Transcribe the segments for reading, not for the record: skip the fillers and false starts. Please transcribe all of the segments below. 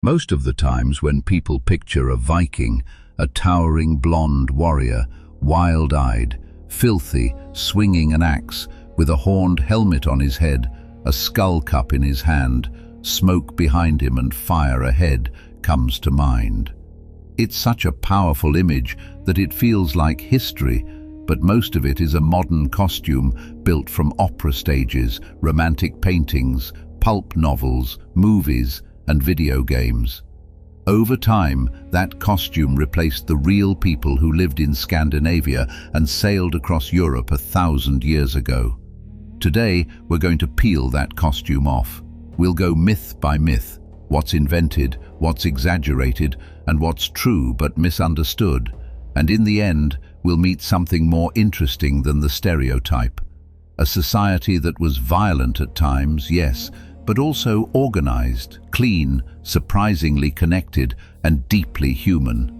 Most of the times when people picture a Viking, a towering blonde warrior, wild-eyed, filthy, swinging an axe, with a horned helmet on his head, a skull cup in his hand, smoke behind him and fire ahead, comes to mind. It's such a powerful image that it feels like history, but most of it is a modern costume built from opera stages, romantic paintings, pulp novels, movies, and video games. Over time, that costume replaced the real people who lived in Scandinavia and sailed across Europe 1,000 years ago. Today, we're going to peel that costume off. We'll go myth by myth, what's invented, what's exaggerated, and what's true but misunderstood. And in the end, we'll meet something more interesting than the stereotype. A society that was violent at times, yes, but also organized, clean, surprisingly connected, and deeply human.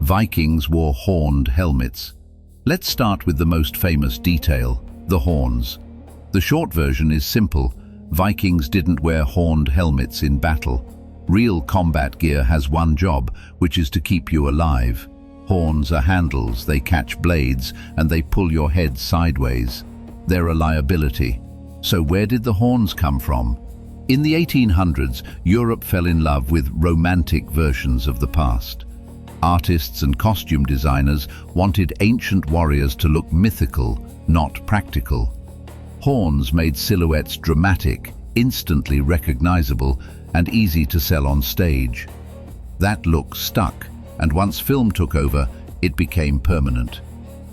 Vikings wore horned helmets. Let's start with the most famous detail, the horns. The short version is simple. Vikings didn't wear horned helmets in battle. Real combat gear has one job, which is to keep you alive. Horns are handles, they catch blades, and they pull your head sideways. They're a liability. So where did the horns come from? In the 1800s, Europe fell in love with romantic versions of the past. Artists and costume designers wanted ancient warriors to look mythical, not practical. Horns made silhouettes dramatic, instantly recognizable, and easy to sell on stage. That look stuck, and once film took over, it became permanent.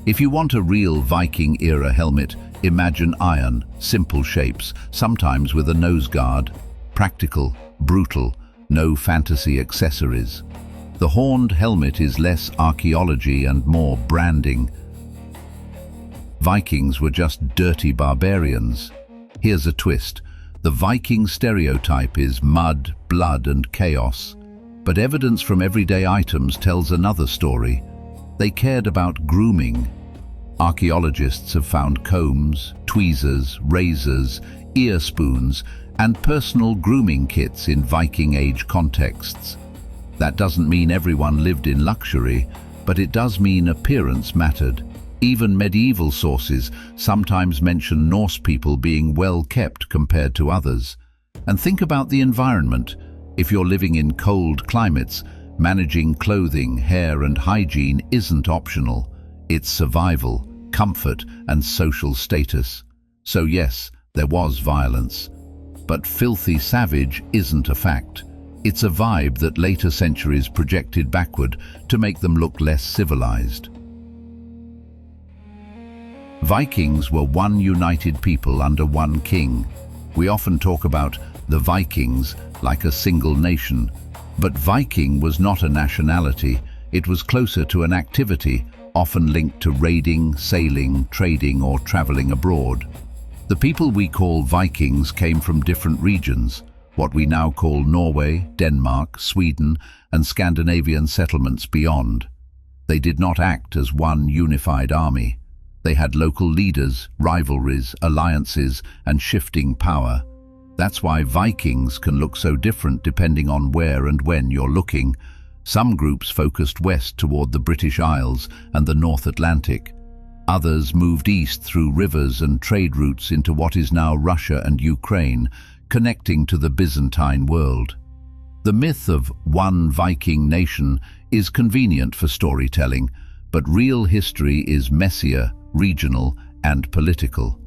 If you want a real Viking-era helmet, imagine iron, simple shapes, sometimes with a nose guard. Practical, brutal, no fantasy accessories. The horned helmet is less archaeology and more branding. Vikings were just dirty barbarians. Here's a twist. The Viking stereotype is mud, blood, and chaos. But evidence from everyday items tells another story. They cared about grooming. Archaeologists have found combs, tweezers, razors, ear spoons, and personal grooming kits in Viking Age contexts. That doesn't mean everyone lived in luxury, but it does mean appearance mattered. Even medieval sources sometimes mention Norse people being well kept compared to others. And think about the environment. If you're living in cold climates, managing clothing, hair, and hygiene isn't optional. It's survival, comfort, and social status. So yes, there was violence. But filthy savage isn't a fact. It's a vibe that later centuries projected backward to make them look less civilized. Vikings were one united people under one king. We often talk about the Vikings like a single nation, but Viking was not a nationality. It was closer to an activity, often linked to raiding, sailing, trading, or traveling abroad. The people we call Vikings came from different regions, what we now call Norway, Denmark, Sweden, and Scandinavian settlements beyond. They did not act as one unified army. They had local leaders, rivalries, alliances, and shifting power. That's why Vikings can look so different depending on where and when you're looking. Some groups focused west toward the British Isles and the North Atlantic. Others moved east through rivers and trade routes into what is now Russia and Ukraine, connecting to the Byzantine world. The myth of one Viking nation is convenient for storytelling, but real history is messier, regional, and political.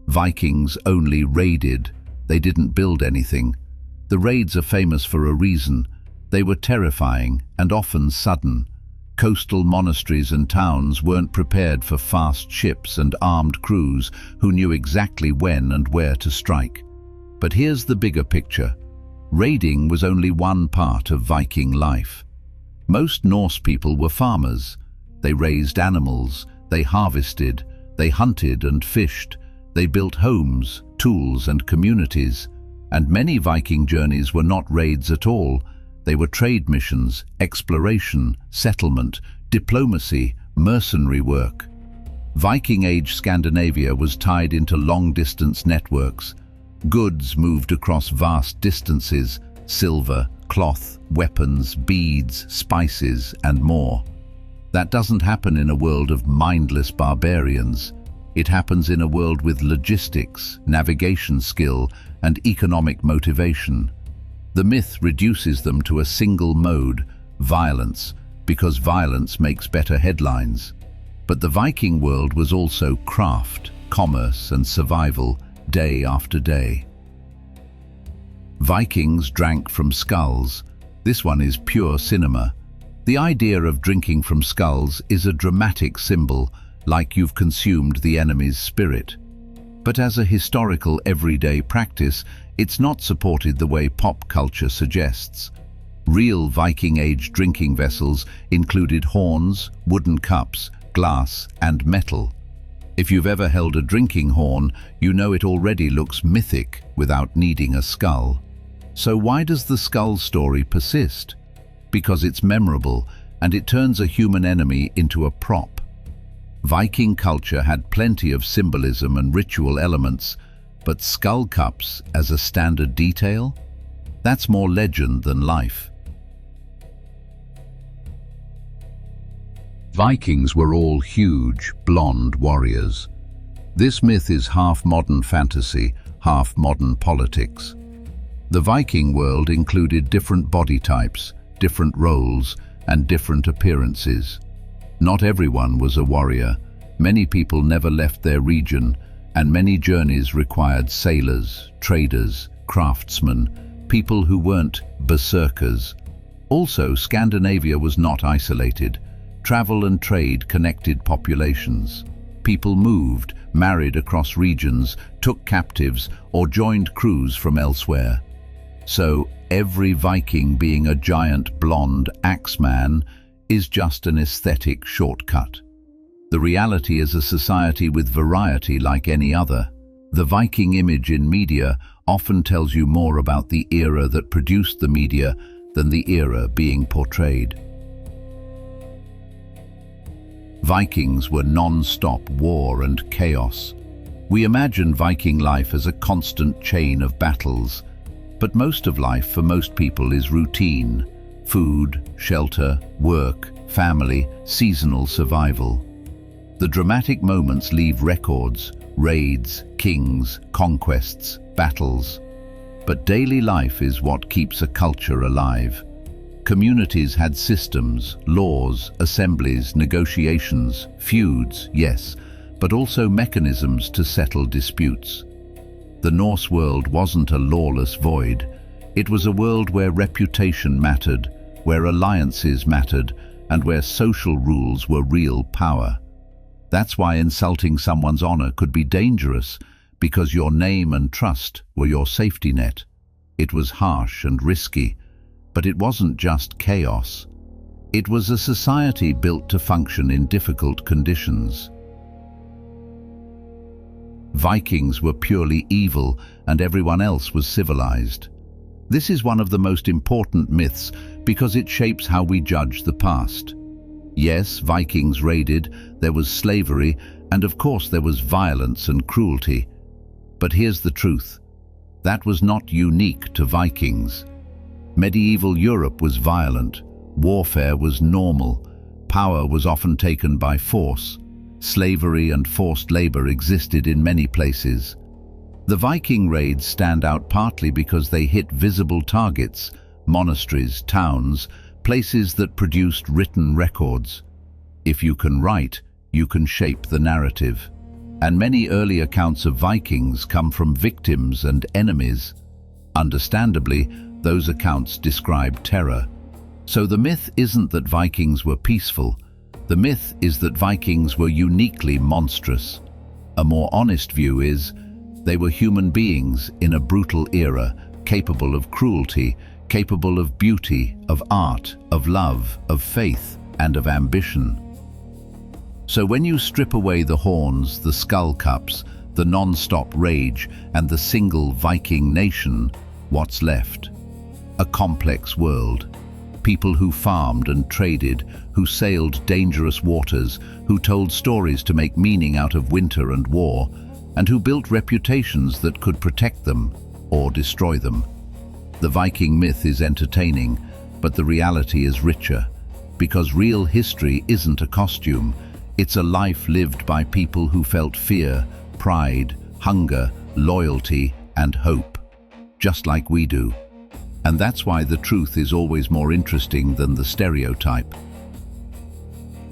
Vikings only raided. They didn't build anything. The raids are famous for a reason. They were terrifying and often sudden. Coastal monasteries and towns weren't prepared for fast ships and armed crews who knew exactly when and where to strike. But here's the bigger picture. Raiding was only one part of Viking life. Most Norse people were farmers. They raised animals, they harvested, they hunted and fished, they built homes, tools, and communities. And many Viking journeys were not raids at all. They were trade missions, exploration, settlement, diplomacy, mercenary work. Viking Age Scandinavia was tied into long-distance networks. Goods moved across vast distances: silver, cloth, weapons, beads, spices, and more. That doesn't happen in a world of mindless barbarians. It happens in a world with logistics, navigation skill, and economic motivation. The myth reduces them to a single mode: violence, because violence makes better headlines. But the Viking world was also craft, commerce, and survival, day after day. Vikings drank from skulls. This one is pure cinema. The idea of drinking from skulls is a dramatic symbol, like you've consumed the enemy's spirit. But as a historical everyday practice, it's not supported the way pop culture suggests. Real Viking Age drinking vessels included horns, wooden cups, glass, and metal. If you've ever held a drinking horn, you know it already looks mythic without needing a skull. So why does the skull story persist? Because it's memorable, and it turns a human enemy into a prop. Viking culture had plenty of symbolism and ritual elements, but skull cups as a standard detail? That's more legend than life. Vikings were all huge, blond warriors. This myth is half modern fantasy, half modern politics. The Viking world included different body types, different roles, and different appearances. Not everyone was a warrior. Many people never left their region, and many journeys required sailors, traders, craftsmen, people who weren't berserkers. Also, Scandinavia was not isolated. Travel and trade connected populations. People moved, married across regions, took captives, or joined crews from elsewhere. So, every Viking being a giant blonde axeman is just an aesthetic shortcut. The reality is a society with variety like any other. The Viking image in media often tells you more about the era that produced the media than the era being portrayed. Vikings were non-stop war and chaos. We imagine Viking life as a constant chain of battles, but most of life for most people is routine: food, shelter, work, family, seasonal survival. The dramatic moments leave records: raids, kings, conquests, battles. But daily life is what keeps a culture alive. Communities had systems, laws, assemblies, negotiations, feuds, yes, but also mechanisms to settle disputes. The Norse world wasn't a lawless void. It was a world where reputation mattered, where alliances mattered, and where social rules were real power. That's why insulting someone's honor could be dangerous, because your name and trust were your safety net. It was harsh and risky, but it wasn't just chaos. It was a society built to function in difficult conditions. Vikings were purely evil, and everyone else was civilized. This is one of the most important myths because it shapes how we judge the past. Yes, Vikings raided, there was slavery, and of course there was violence and cruelty. But here's the truth: that was not unique to Vikings. Medieval Europe was violent, warfare was normal, power was often taken by force, slavery and forced labor existed in many places. The Viking raids stand out partly because they hit visible targets: monasteries, towns, places that produced written records. If you can write, you can shape the narrative. And many early accounts of Vikings come from victims and enemies. Understandably, those accounts describe terror. So the myth isn't that Vikings were peaceful. The myth is that Vikings were uniquely monstrous. A more honest view is, they were human beings in a brutal era, capable of cruelty, capable of beauty, of art, of love, of faith, and of ambition. So when you strip away the horns, the skull cups, the non-stop rage, and the single Viking nation, what's left? A complex world. People who farmed and traded, who sailed dangerous waters, who told stories to make meaning out of winter and war. and who built reputations that could protect them or destroy them. The Viking myth is entertaining, but the reality is richer, because real history isn't a costume, it's a life lived by people who felt fear, pride, hunger, loyalty, and hope, just like we do. And that's why the truth is always more interesting than the stereotype.